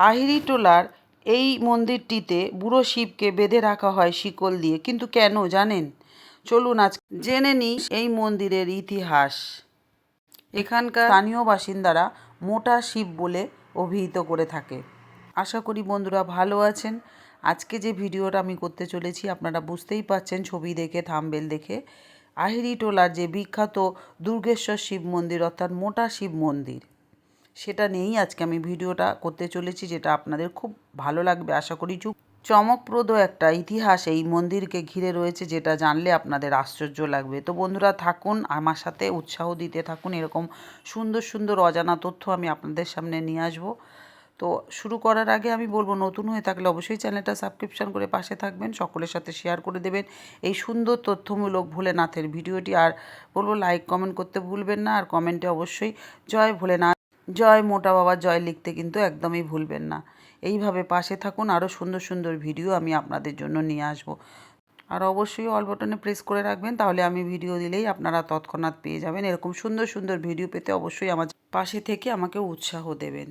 আহিরিটোলার এই মন্দিরটিতে বুড়ো শিবকে বেঁধে রাখা হয় শিকল দিয়ে, কিন্তু কেন জানেন? চলুন আজ জেনে নিই এই মন্দিরের ইতিহাস। এখানকার স্থানীয় বাসিন্দারা মোটা শিব বলে অভিহিত করে থাকে। আশা করি বন্ধুরা ভালো আছেন। আজকে যে ভিডিওটা আমি করতে চলেছি আপনারা বুঝতেই পারছেন ছবি দেখে, থাম্বনেল দেখে। আহিরিটোলার যে বিখ্যাত দুর্গেশ্বর শিব মন্দির অর্থাৎ মোটা শিব মন্দির, সেটা নিয়েই আজকে আমি ভিডিওটা করতে চলেছি, যেটা আপনাদের খুব ভালো লাগবে আশা করি। চমকপ্রদ একটা ইতিহাস এই মন্দিরকে ঘিরে রয়েছে, যেটা জানলে আপনাদের আশ্চর্য লাগবে। তো বন্ধুরা থাকুন আমার সাথে, উৎসাহ দিতে থাকুন। এরকম সুন্দর সুন্দর অজানা তথ্য আমি আপনাদের সামনে নিয়ে আসবো। তো শুরু করার আগে আমি বলবো, নতুন হয়ে থাকলে অবশ্যই চ্যানেলটা সাবস্ক্রিপশন করে পাশে থাকবেন, সকলের সাথে শেয়ার করে দেবেন এই সুন্দর তথ্যমূলক ভোলেনাথের ভিডিওটি। আর বলবো লাইক কমেন্ট করতে ভুলবেন না, আর কমেন্টে অবশ্যই জয় ভোলেনাথ, জয় মোটা বাবা জয় লিখতে কিন্তু একদমই ভুলবেন না। এইভাবে পাশে থাকুন, আরও সুন্দর সুন্দর ভিডিও আমি আপনাদের জন্য নিয়ে আসবো। আর অবশ্যই অল বাটনে প্রেস করে রাখবেন, তাহলে আমি ভিডিও দিলেই আপনারা তৎক্ষণাৎ পেয়ে যাবেন। এরকম সুন্দর সুন্দর ভিডিও পেতে অবশ্যই আমার পাশে থেকে আমাকে উৎসাহ দেবেন।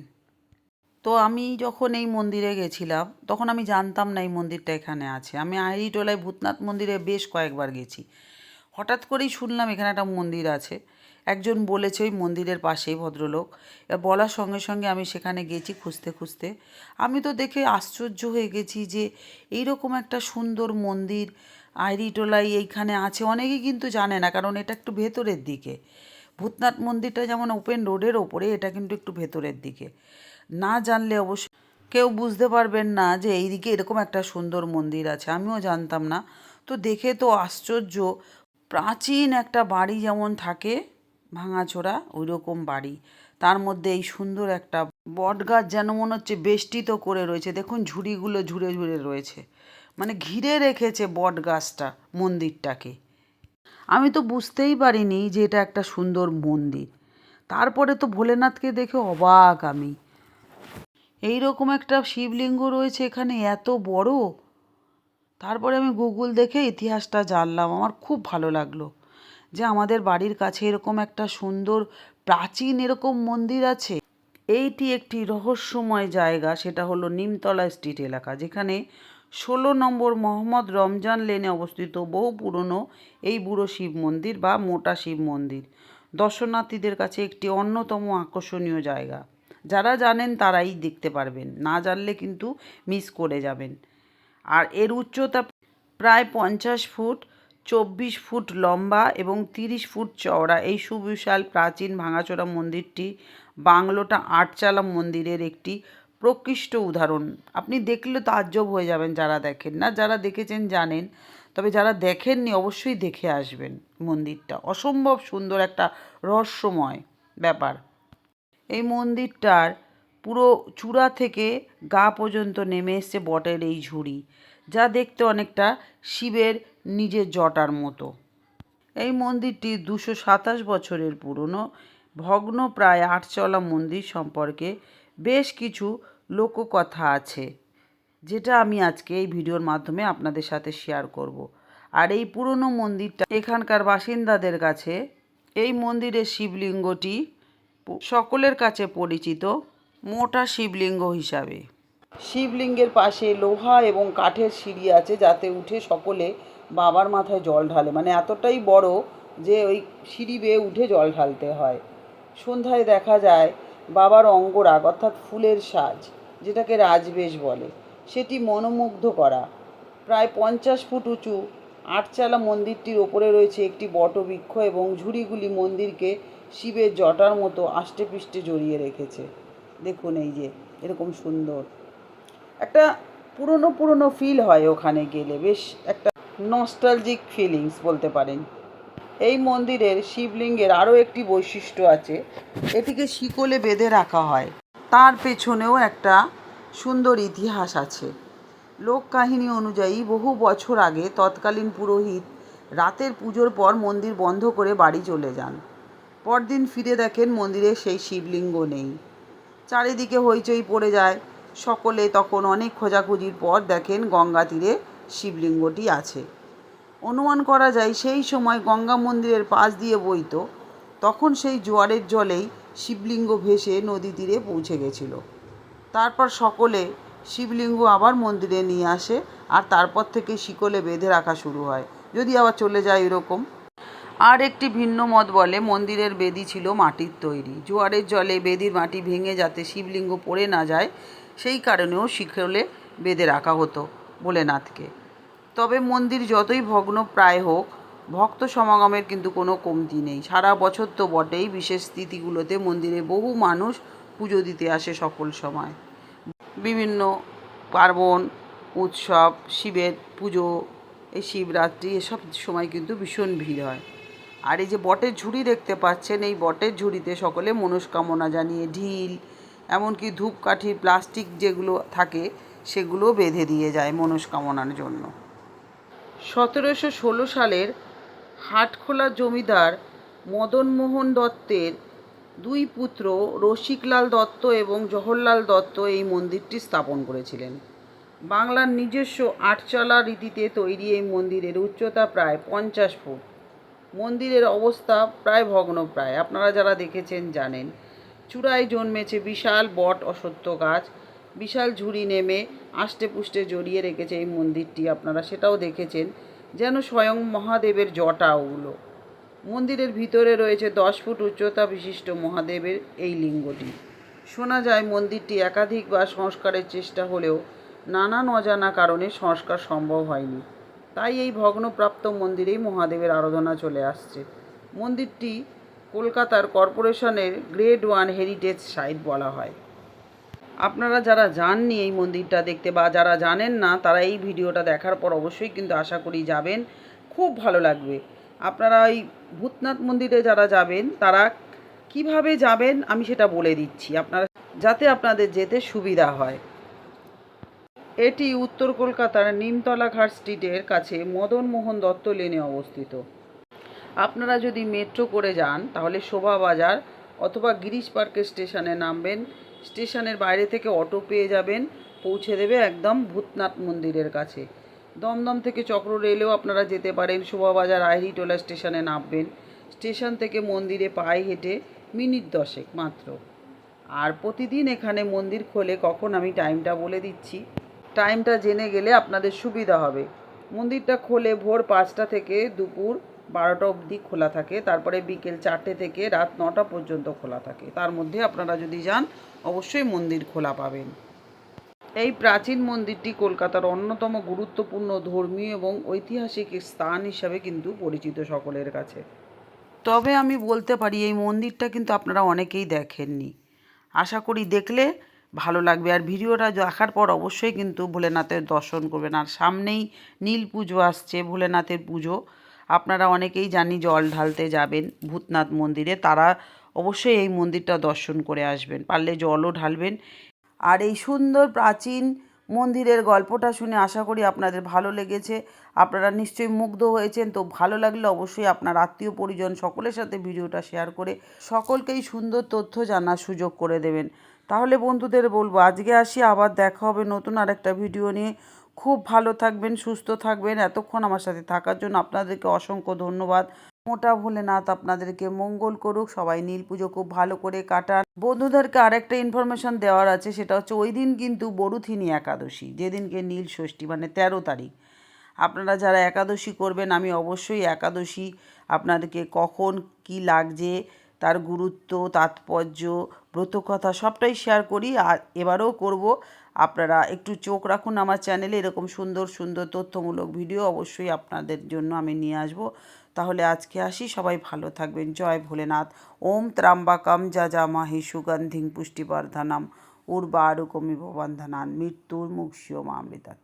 তো আমি যখন এই মন্দিরে গেছিলাম তখন আমি জানতাম না এই মন্দিরটা এখানে আছে। আমি আহিরিটোলায় ভূতনাথ মন্দিরে বেশ কয়েকবার গেছি। হঠাৎ করেই শুনলাম এখানে একটা মন্দির আছে। একজন বলেছে ওই মন্দিরের পাশেই ভদ্রলোক। এবার বলার সঙ্গে সঙ্গে আমি সেখানে গেছি খুঁজতে খুঁজতে। আমি তো দেখে আশ্চর্য হয়ে গেছি যে এইরকম একটা সুন্দর মন্দির আহিরিটোলায় এইখানে আছে। অনেকেই কিন্তু জানে না, কারণ এটা একটু ভেতরের দিকে। ভূতনাথ মন্দিরটা যেমন ওপেন রোডের ওপরে, এটা কিন্তু একটু ভেতরের দিকে। না জানলে অবশ্যই কেউ বুঝতে পারবেন না যে এইদিকে এরকম একটা সুন্দর মন্দির আছে। আমিও জানতাম না। তো দেখে তো আশ্চর্য, প্রাচীন একটা বাড়ি যেমন থাকে ভাঙাচোরা, ওই রকম বাড়ি, তার মধ্যে এই সুন্দর একটা বটগাছ যেন মনে হচ্ছে বেষ্টিত করে রয়েছে। দেখুন ঝুড়িগুলো ঝুড়ে ঝুড়ে রয়েছে, মানে ঘিরে রেখেছে বট গাছটা মন্দিরটাকে। আমি তো বুঝতেই পারিনি যে এটা একটা সুন্দর মন্দির। তারপরে তো ভোলেনাথকে দেখে অবাক আমি। এই রকম একটা শিবলিঙ্গ রয়েছে এখানে, এত বড়। তারপরে আমি গুগল দেখে ইতিহাসটা জানলাম। আমার খুব ভালো লাগলো যে আমাদের বাড়ির কাছে এরকম একটা সুন্দর প্রাচীন এরকম মন্দির আছে। এইটি একটি রহস্যময় জায়গা, সেটা হলো নিমতলা স্ট্রিট এলাকা, যেখানে 16 নম্বর মোহাম্মদ রমজান লেনে অবস্থিত বহু পুরনো এই বুড়ো শিব মন্দির বা মোটা শিব মন্দির দর্শনার্থীদের কাছে একটি অন্যতম আকর্ষণীয় জায়গা। যারা জানেন তারাই দেখতে পারবেন, না জানলে কিন্তু মিস করে যাবেন। আর এর উচ্চতা প্রায় 50 ফুট, 24 ফুট লম্বা এবং 30 ফুট চওড়া। এই সুবিশাল প্রাচীন ভাঙাচোরা মন্দিরটি বাংলোটা আটচালা মন্দিরের একটি প্রকৃষ্ট উদাহরণ। আপনি দেখলে তাজ্জব হয়ে যাবেন যারা দেখেন না, যারা দেখেছেন জানেন, তবে যারা দেখেননি অবশ্যই দেখে আসবেন। মন্দিরটা অসম্ভব সুন্দর, একটা রহস্যময় ব্যাপার। এই মন্দিরটার পুরো চূড়া থেকে গা পর্যন্ত নেমে এসছে বটের এই ঝুড়ি, যা দেখতে অনেকটা শিবের নিজের জটার মতো। এই মন্দিরটি 227 বছরের পুরনো ভগ্ন প্রায় আটচালা মন্দির সম্পর্কে বেশ কিছু লোককথা আছে, যেটা আমি আজকে এই ভিডিওর মাধ্যমে আপনাদের সাথে শেয়ার করব। আর এই পুরনো মন্দিরটা এখানকার বাসিন্দাদের কাছে এই মন্দিরের শিবলিঙ্গটি সকলের কাছে পরিচিত মোটা শিবলিঙ্গ হিসাবে। শিবলিঙ্গের পাশে লোহা এবং কাঠের সিঁড়ি আছে, যাতে উঠে সকলে বাবার মাথায় জল ঢালে। মানে এতটাই বড় যে ওই সিঁড়ি বেয়ে উঠে জল ঢালতে হয়। সন্ধ্যায় দেখা যায় বাবার অঙ্গরাগ অর্থাৎ ফুলের সাজ, যেটাকে রাজবেশ বলে, সেটি মনোমুগ্ধ করা। প্রায় 50 ফুট উঁচু আটচালা মন্দিরটির ওপরে রয়েছে একটি বটবৃক্ষ, এবং ঝুড়িগুলি মন্দিরকে শিবের জটার মতো আষ্টেপৃষ্ঠে জড়িয়ে রেখেছে। দেখুন এই যে এরকম সুন্দর একটা পুরনো পুরনো ফিল হয় ওখানে গেলে, বেশ একটা নস্টালজিক ফিলিংস বলতে পারেন। এই মন্দিরের শিবলিঙ্গের আরও একটি বৈশিষ্ট্য আছে, এটিকে শিকলে বেঁধে রাখা হয়। তার পেছনেও একটা সুন্দর ইতিহাস আছে। লোককাহিনী অনুযায়ী বহু বছর আগে তৎকালীন পুরোহিত রাতের পুজোর পর মন্দির বন্ধ করে বাড়ি চলে যান। পরদিন ফিরে দেখেন মন্দিরে সেই শিবলিঙ্গ নেই। চারিদিকে হইচই পড়ে যায়। সকলে তখন অনেক খোঁজাখুঁজির পর দেখেন গঙ্গা তীরে শিবলিঙ্গটি আছে। অনুমান করা যায় সেই সময় গঙ্গা মন্দিরের পাশ দিয়ে বইত, তখন সেই জোয়ারের জলেই শিবলিঙ্গ ভেসে নদী তীরে পৌঁছে গেছিল। তারপর সকলে শিবলিঙ্গ আবার মন্দিরে নিয়ে আসে, আর তারপর থেকে শিকলে বেঁধে রাখা শুরু হয়, যদি আবার চলে যায় এরকম। আর একটি ভিন্ন মত বলে মন্দিরের বেদি ছিল মাটির তৈরি, জোয়ারের জলে বেদির মাটি ভেঙে যাতে শিবলিঙ্গ পড়ে না যায় সেই কারণেও শিকলে বেঁধে রাখা হতো ভোলেনাথকে। তবে মন্দির যতই ভগ্ন প্রায় হোক, ভক্ত সমাগমের কিন্তু কোনো কমতি নেই। সারা বছর তো বটেই, বিশেষ তিথিগুলোতে মন্দিরে বহু মানুষ পুজো দিতে আসে সকল সময়। বিভিন্ন পার্বণ উৎসব, শিবের পুজো, এই শিবরাত্রি, এসব সময় কিন্তু ভীষণ ভিড় হয়। আর এই যে বটের ঝুড়ি দেখতে পাচ্ছেন, এই বটের ঝুড়িতে সকলে মনস্কামনা জানিয়ে ঢিল, এমনকি ধূপকাঠি, প্লাস্টিক যেগুলো থাকে সেগুলো বেঁধে দিয়ে যায় মনস্কামনার জন্য। 1716 সালের হাটখোলা জমিদার মদনমোহন দত্তের দুই পুত্র রসিকলাল দত্ত এবং জওহরলাল দত্ত এই মন্দিরটি স্থাপন করেছিলেন। বাংলার নিজস্ব আটচালা রীতিতে তৈরি এই মন্দিরের উচ্চতা প্রায় 50 ফুট। মন্দিরের অবস্থা প্রায় ভগ্নপ্রায়, আপনারা যারা দেখেছেন জানেন। চূড়ায় জন্মেছে বিশাল বট অশ্বত্থ গাছ, বিশাল ঝুড়ি নেমে আষ্টেপুষ্টে জড়িয়ে রেখেছে এই মন্দিরটি, আপনারা সেটাও দেখেছেন, যেন স্বয়ং মহাদেবের জটা ওগুলো। মন্দিরের ভিতরে রয়েছে 10 ফুট উচ্চতা বিশিষ্ট মহাদেবের এই লিঙ্গটি। শোনা যায় মন্দিরটি একাধিকবার সংস্কারের চেষ্টা হলেও নানান অজানা কারণে সংস্কার সম্ভব হয়নি, তাই এই ভগ্নপ্রাপ্ত মন্দিরেই মহাদেবের আরাধনা চলে আসছে। মন্দিরটি কলকাতার কর্পোরেশনের গ্রেড 1 হেরিটেজ সাইট বলা হয়। আপনারা যারা যাননি এই মন্দিরটা দেখতে বা যারা জানেন না, তারা এই ভিডিওটা দেখার পর অবশ্যই কিন্তু আশা করি যাবেন, খুব ভালো লাগবে। আপনারা এই ভূতনাথ মন্দিরে যারা যাবেন তারা কিভাবে যাবেন আমি সেটা বলে দিচ্ছি, আপনারা যাতে আপনাদের যেতে সুবিধা হয়। এটি উত্তর কলকাতার নিমতলা ঘাট স্ট্রিটের কাছে মদনমোহন দত্ত লেনে অবস্থিত। আপনারা যদি মেট্রো করে যান তাহলে শোভাবাজার অথবা গিরিশ পার্কের স্টেশনে নামবেন, স্টেশনের বাইরে থেকে অটো পেয়ে যাবেন, পৌঁছে দেবে একদম ভূতনাথ মন্দিরের কাছে। দমদম থেকে চক্র রেলেও আপনারা যেতে পারেন, শোভাবাজার আইরিটোলা স্টেশনে নামবেন, স্টেশন থেকে মন্দিরে পায়ে হেঁটে মিনিট 10 মাত্র। আর প্রতিদিন এখানে মন্দির খোলে, কখন আমি টাইমটা বলে দিচ্ছি, টাইমটা জেনে গেলে আপনাদের সুবিধা হবে। মন্দিরটা খোলে ভোর 5টা থেকে দুপুর 12টা অবধি খোলা থাকে, তারপরে বিকেল 4টে থেকে রাত 9টা পর্যন্ত খোলা থাকে। তার মধ্যে আপনারা যদি যান অবশ্যই মন্দির খোলা পাবেন। এই প্রাচীন মন্দিরটি কলকাতার অন্যতম গুরুত্বপূর্ণ ধর্মীয় এবং ঐতিহাসিক স্থান হিসাবে কিন্তু পরিচিত সকলের কাছে। তবে আমি বলতে পারি এই মন্দিরটা কিন্তু আপনারা অনেকেই দেখেননি, আশা করি দেখলে ভালো লাগবে। আর ভিডিওটা দেখার পর অবশ্যই কিন্তু ভোলেনাথের দর্শন করবেন। আর সামনেই নীল পুজো আসছে, ভোলেনাথের পুজো, আপনারা অনেকেই জানি জল ঢালতে যাবেন ভূতনাথ মন্দিরে, তারা অবশ্যই এই মন্দিরটা দর্শন করে আসবেন, পারলে জলও ঢালবেন। আর এই সুন্দর প্রাচীন মন্দিরের গল্পটা শুনে আশা করি আপনাদের ভালো লেগেছে, আপনারা নিশ্চয়ই মুগ্ধ হয়েছেন। তো ভালো লাগলে অবশ্যই আপনার আত্মীয় পরিজন সকলের সাথে ভিডিওটা শেয়ার করে সকলকেই সুন্দর তথ্য জানার সুযোগ করে দেবেন। তাহলে বন্ধুদের বলবো আজকে আসি, আবার দেখা হবে নতুন আরেকটা ভিডিও নিয়ে। খুব ভালো থাকবেন, সুস্থ থাকবেন। এতক্ষণ আমার সাথে থাকার জন্য আপনাদেরকে অসংখ্য ধন্যবাদ। মোটা ভোলেনাথ আপনাদেরকে মঙ্গল করুক, সবাই নীল পুজো খুব ভালো করে কাটান। বন্ধুদেরকে আরেকটা ইনফরমেশন দেওয়ার আছে, সেটা হচ্ছে ওই দিন কিন্তু বরুথিনী একাদশী, যেদিনকে নীল ষষ্ঠী মানে 13 তারিখ। আপনারা যারা একাদশী করবেন, আমি অবশ্যই একাদশী আপনাদেরকে কখন কি লাগছে, তার গুরুত্ব, তাৎপর্য, ব্রতকথা সবটাই শেয়ার করি, আর এবারেও করব। আপনারা একটু চোখ রাখুন আমার চ্যানেলে, এরকম সুন্দর সুন্দর তথ্যমূলক ভিডিও অবশ্যই আপনাদের জন্য আমি নিয়ে আসব। তাহলে আজকে আসি, সবাই ভালো থাকবেন। জয় ভোলেনাথ। ওম ত্রাম্বাকাম যজামহে সুগন্ধিং পুষ্টিবর্ধনম উর্বারুকমিব বন্ধনান মৃত্যুর্মুক্ষীয়মামৃতাৎ।